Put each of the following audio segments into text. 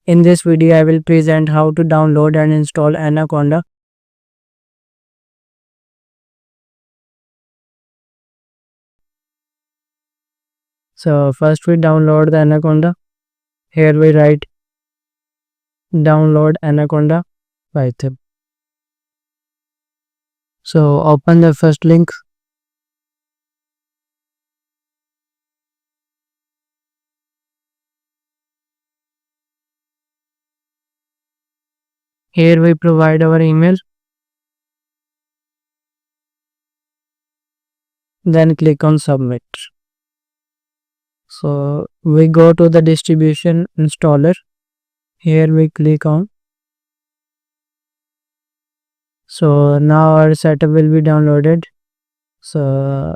In this video, I will present how to download and install Anaconda. So first we download the Anaconda. Here we write download Anaconda Python. So open the first link. Here we provide our email. Then click on submit. So we go to the distribution installer. Here we click on. So now our setup will be downloaded. So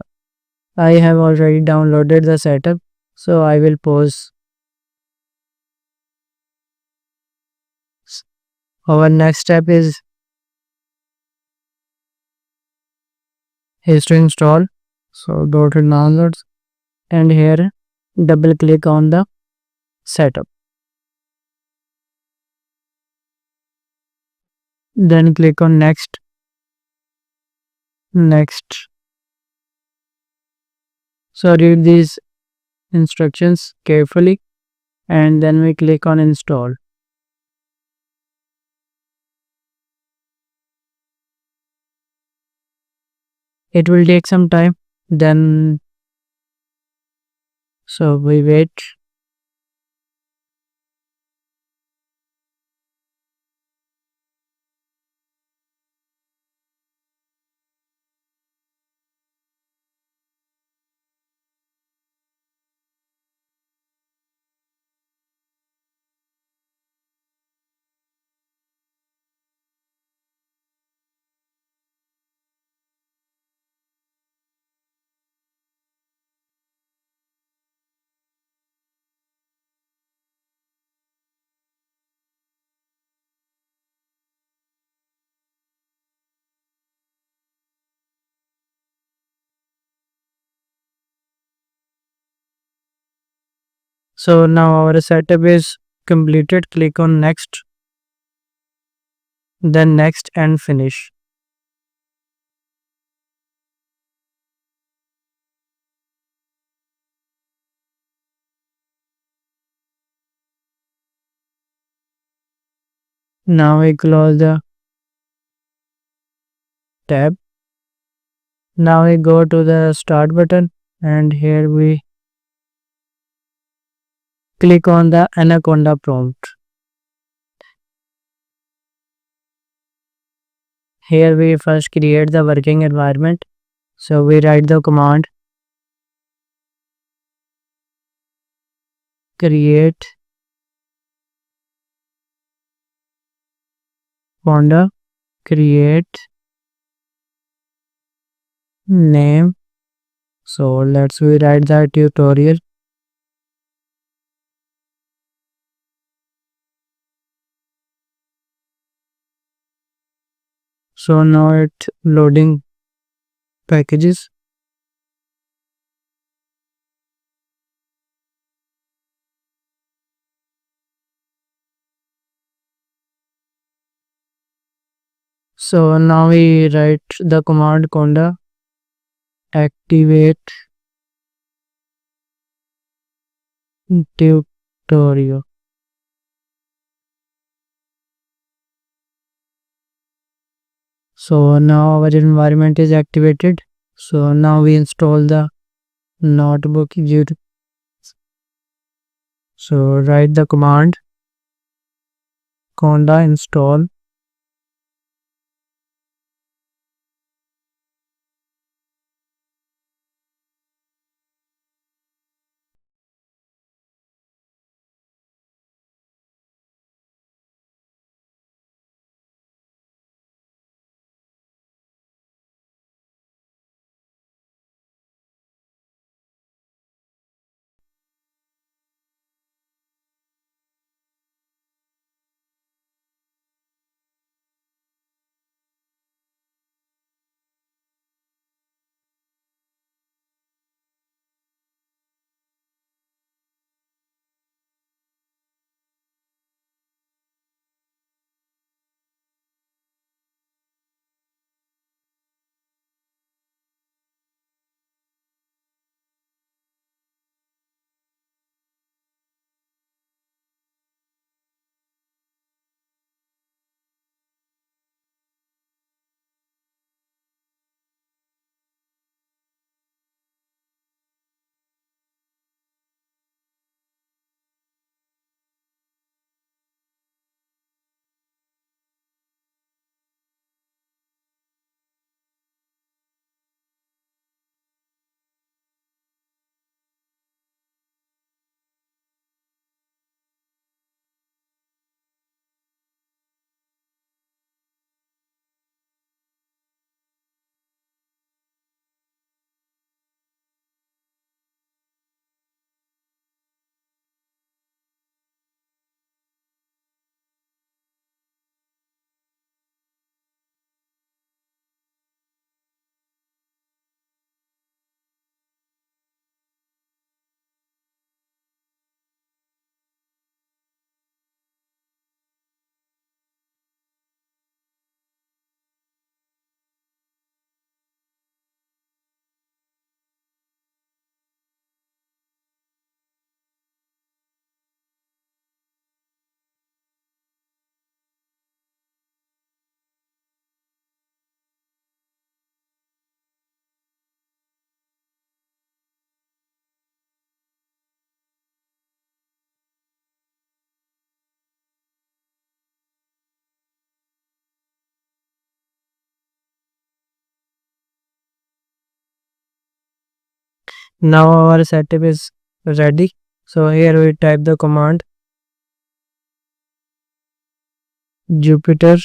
I have already downloaded the setup. So I will pause. Our next step is to install. So go to downloads and here double click on the setup. Then click on next. So read these instructions carefully and then we click on install. It will take some time, then so we wait. So now our setup is completed. Click on next, then next and finish. Now we close the tab. Now we go to the start button and here we click on the Anaconda prompt. Here we first create the working environment. So we write the command create Anaconda, create name. So let's we write the tutorial. So now it's loading packages. So now we write the command conda activate tutorial. So now our environment is activated. So now we install the notebook. So write the command conda install. Now our setup is ready. So here we type the command Jupyter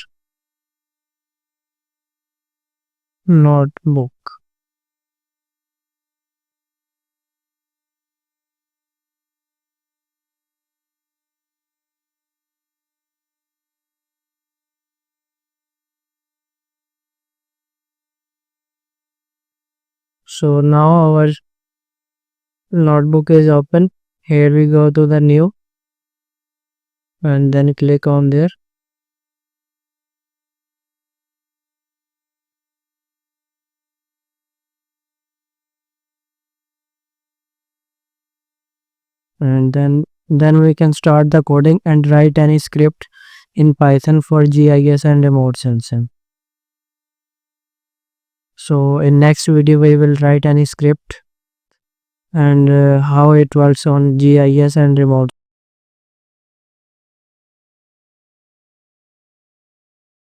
Notebook. So now our notebook is open. Here we go to the new and then click on there. And then we can start the coding and write any script in Python for GIS and remote sensing. So in next video we will write any script and how it works on GIS and remote